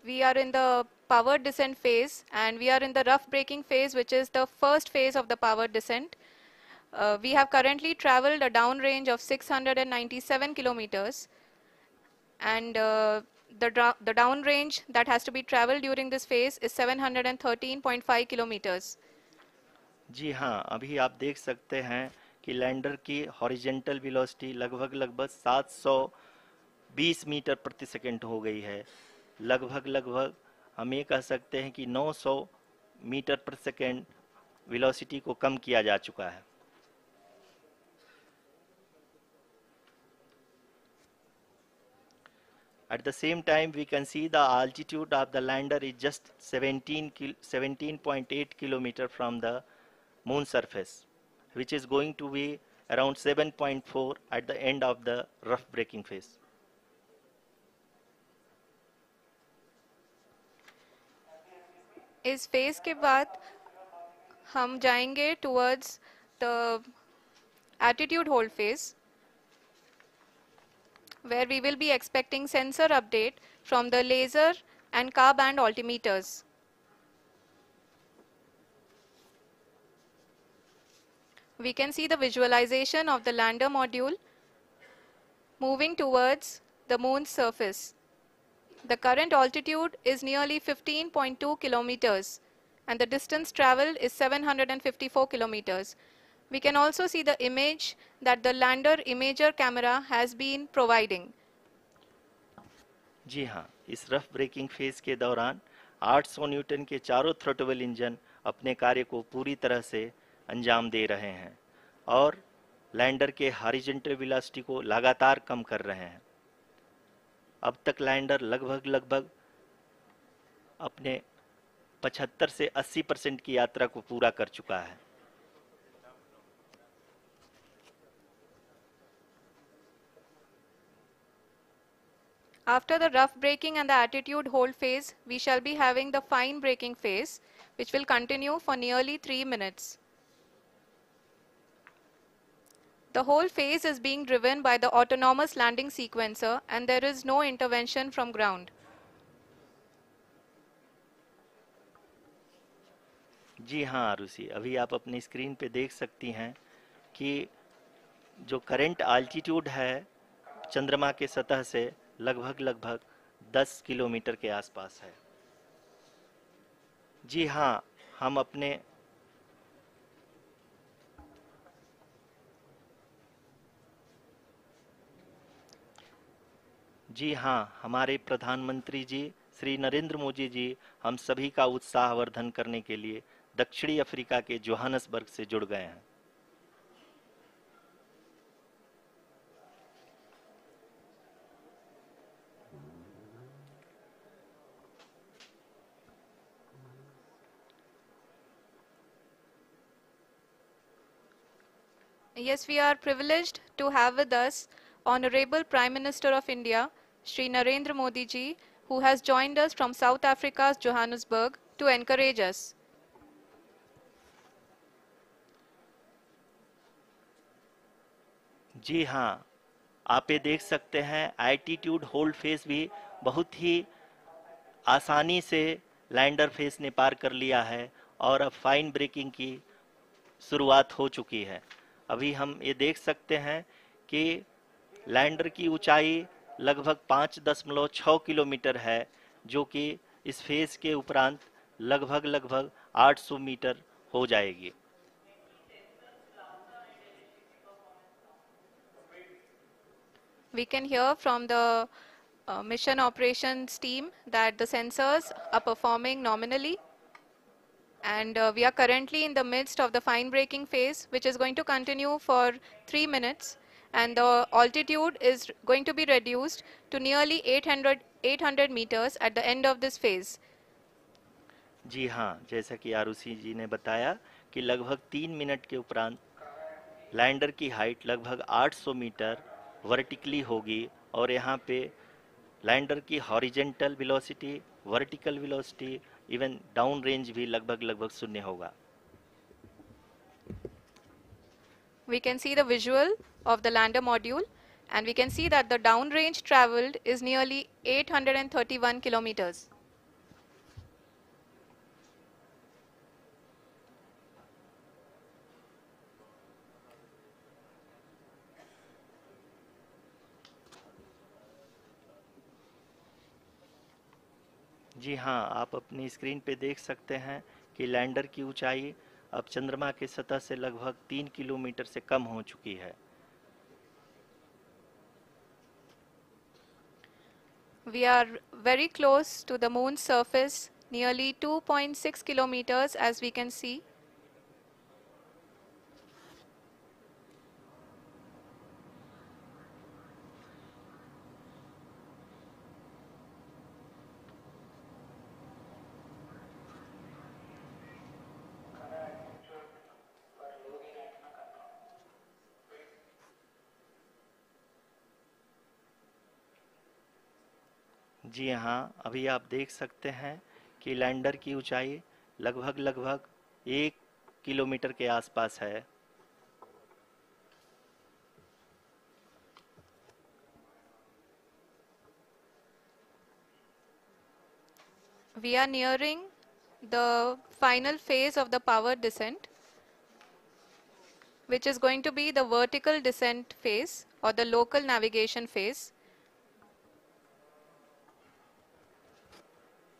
We are in the powered descent phase, and we are in the rough braking phase, which is the first phase of the powered descent. We have currently traveled a downrange of 697 kilometers, and the downrange that has to be traveled during this phase is 713.5 kilometers. जी हाँ, अभी आप देख सकते हैं कि lander की horizontal velocity लगभग 720 metre प्रति सेकंड हो गई है। लगभग हम ये कह सकते हैं कि 900 मीटर प्रति सेकंड वेलोसिटी को कम किया जा चुका है। At the same time, we can see the altitude of the lander is just 17.8 kilometer from the moon surface, which is going to be around 7.4 at the end of the rough braking phase. इस phase के बाद हम जाएंगे towards the attitude hold phase, where we will be expecting sensor update from the laser and car band altimeters. We can see the visualization of the lander module moving towards the moon's surface. The current altitude is nearly 15.2 kilometers, and the distance traveled is 754 kilometers. We can also see the image that the lander imager camera has been providing. जी हाँ, इस rough breaking phase के दौरान 800 Newton के चारों throttle engine अपने कार्य को पूरी तरह से अंजाम दे रहे हैं और लैंडर के हॉरिजॉन्टल वेलोसिटी को लगातार कम कर रहे हैं। अब तक लैंडर लगभग अपने 75 से 80% की यात्रा को पूरा कर चुका है। After the rough braking and the attitude hold phase, we shall be having the fine braking phase, which will continue for nearly 3 minutes. The whole phase is being driven by the autonomous landing sequencer, and there is no intervention from ground. जी हाँ आरुषि, अभी आप अपनी screen पे देख सकती हैं कि जो करंट आल्टीट्यूड है चंद्रमा के सतह से लगभग 10 किलोमीटर के आसपास है। जी हाँ, हम अपने जी हाँ, हमारे प्रधानमंत्री जी श्री नरेंद्र मोदी जी हम सभी का उत्साहवर्धन करने के लिए दक्षिणी अफ्रीका के जोहानसबर्ग से जुड़ गए हैं। Yes, we are privileged to have with us Honorable Prime Minister of India, Shri Narendra Modi ji, who has joined us from South Africa's Johannesburg to encourage us. जी हाँ, आप ये देख सकते हैं एल्टीट्यूड होल्ड फेस भी बहुत ही आसानी से लैंडर फेस ने पार कर लिया है और अब फाइन ब्रेकिंग की शुरुआत हो चुकी है। अभी हम ये देख सकते हैं कि लैंडर की ऊंचाई लगभग 5.6 किलोमीटर है, जो कि इस फेज के उपरांत लगभग 800 मीटर हो जाएगी। We can hear from the mission operations team that the sensors are performing nominally, and we are currently in the midst of the fine braking phase, which is going to continue for 3 minutes, and the altitude is going to be reduced to nearly 800 meters at the end of this phase. जी हाँ, जैसा कि आरुषि जी ने बताया कि लगभग 3 minute के उपरांत lander की हाइट लगभग 800 मीटर वर्टिकली होगी और यहाँ पे लैंडर की horizontal velocity, vertical velocity, even down range भी लगभग शून्य होगा। We can see the visual of the lander module, And we can see that the downrange traveled is nearly 831 kilometers. जी हाँ, आप अपनी स्क्रीन पे देख सकते हैं कि लैंडर की ऊंचाई अब चंद्रमा की सतह से लगभग 3 किलोमीटर से कम हो चुकी है। We are very close to the moon's surface, nearly 2.6 kilometers as we can see. जी हाँ, अभी आप देख सकते हैं कि लैंडर की ऊंचाई लगभग 1 किलोमीटर के आसपास है। We are nearing the final phase of the power descent, which is going to be the vertical descent phase or the local navigation phase.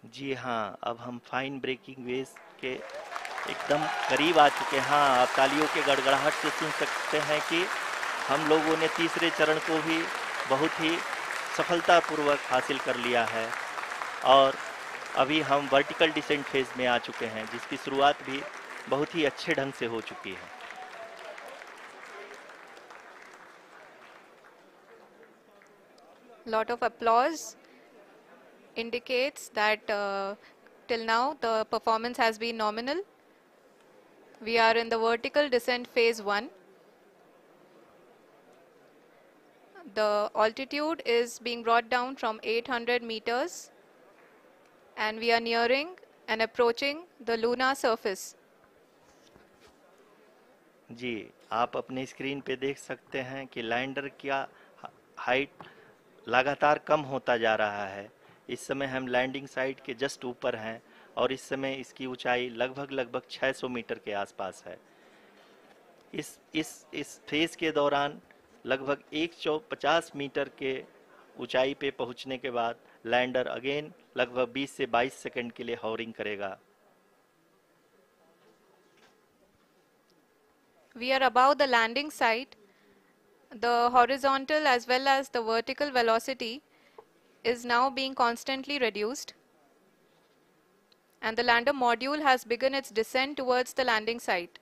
जी हाँ, अब हम फाइन ब्रेकिंग वेव के एकदम करीब आ चुके हैं। हाँ, आप तालियों के गड़गड़ाहट से सुन सकते हैं कि हम लोगों ने तीसरे चरण को भी बहुत ही सफलतापूर्वक हासिल कर लिया है और अभी हम वर्टिकल डिसेंट फेज में आ चुके हैं, जिसकी शुरुआत भी बहुत ही अच्छे ढंग से हो चुकी है। Lot of applause indicates that till now the performance has been nominal. We are in the vertical descent phase 1. The altitude is being brought down from 800 meters and we are nearing and approaching the lunar surface. जी, आप अपनी screen पे देख सकते हैं कि lander का height लगातार कम होता जा रहा है। इस समय हम लैंडिंग साइट के जस्ट ऊपर हैं और इस समय इसकी ऊंचाई लगभग 600 मीटर के आसपास है। इस फेज के दौरान लगभग 150 मीटर के ऊंचाई पे पहुंचने के बाद लैंडर अगेन लगभग 20 से 22 सेकंड के लिए हॉवरिंग करेगा। We are above the landing site. The horizontal as well as the vertical velocity is now being constantly reduced. And the lander module has begun its descent towards the landing site.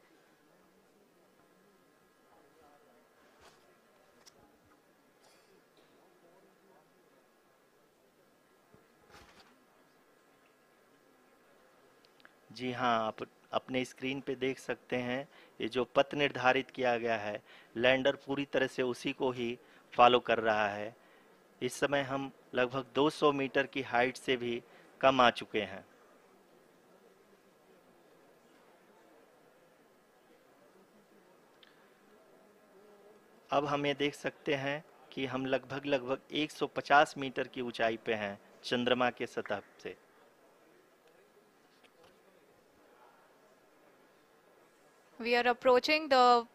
जी हाँ, आप अपने screen पे देख सकते हैं ये जो पथ निर्धारित किया गया है, लैंडर पूरी तरह से उसी को ही फॉलो कर रहा है। इस समय हम लगभग 200 मीटर की हाइट से भी कम आ चुके हैं। अब हम ये देख सकते हैं कि हम लगभग 150 मीटर की ऊंचाई पे हैं चंद्रमा के सतह से। We are approaching the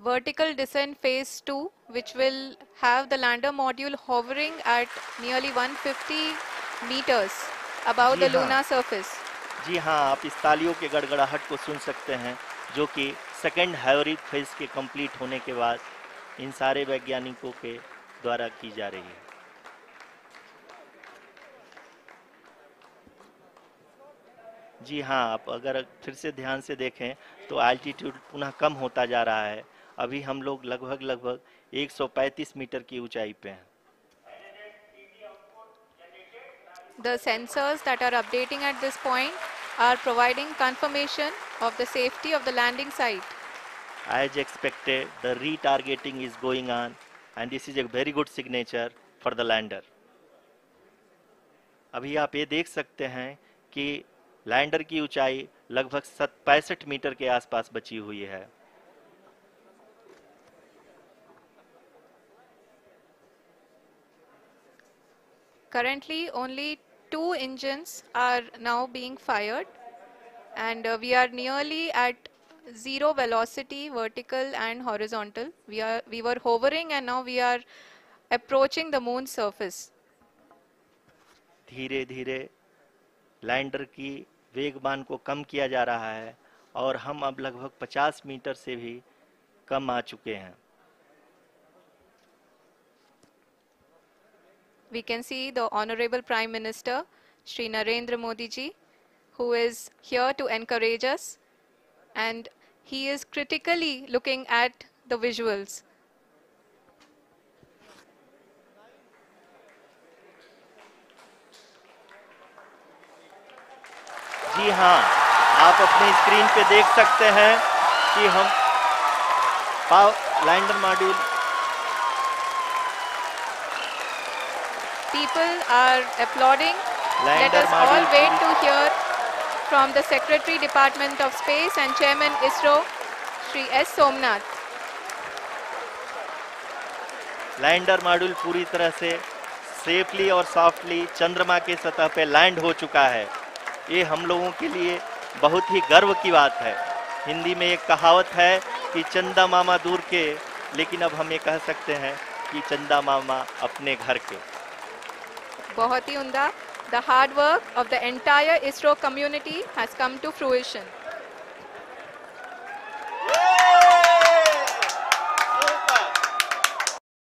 vertical descent phase 2, which will have the lander module hovering at nearly 150 meters above ji the हाँ, lunar surface. जी हाँ, आप इस तालियों के गड़गड़ाहट को सुन सकते हैं, जो कि सेकंड हाइब्रिड फेज के कंप्लीट होने के बाद इन सारे वैज्ञानिकों के द्वारा की जा रही है। जी हाँ, आप अगर फिर से ध्यान से देखें तो एल्टीट्यूड पुनः कम होता जा रहा है। अभी हम लोग लगभग 135 मीटर की ऊंचाई पे हैं। The sensors that are updating at this point are providing confirmation of the safety of the landing site. As expected, the retargeting is going on and this is a very good signature for the lander. अभी आप ये देख सकते हैं कि lander की ऊंचाई लगभग 65 मीटर के आसपास बची हुई है। Currently, only 2 engines are now being fired, and we are nearly at zero velocity, vertical and horizontal. We were hovering, and now we are approaching the moon's surface. धीरे धीरे लैंडर की वेगमान को कम किया जा रहा है और हम अब लगभग 50 मीटर से भी कम आ चुके हैं. We can see the Honorable Prime Minister, Shri Narendra Modi ji, who is here to encourage us, and he is critically looking at the visuals. जी हाँ, आप अपनी स्क्रीन पे देख सकते हैं कि हम lander module. People are applauding. Let lander us all module wait to hear from the Secretary, Department of Space and Chairman ISRO, Shri S. Somnath. Lander module पूरी तरह से सेफली और सॉफ्टली चंद्रमा के सतह पे लैंड हो चुका है. ये हम लोगों के लिए बहुत ही गर्व की बात है. हिंदी में एक कहावत है कि चंदा मामा दूर के, लेकिन अब हम ये कह सकते हैं कि चंदा मामा अपने घर के. बहुत ही उम्दा. The hard work of the entire ISRO community has come to fruition.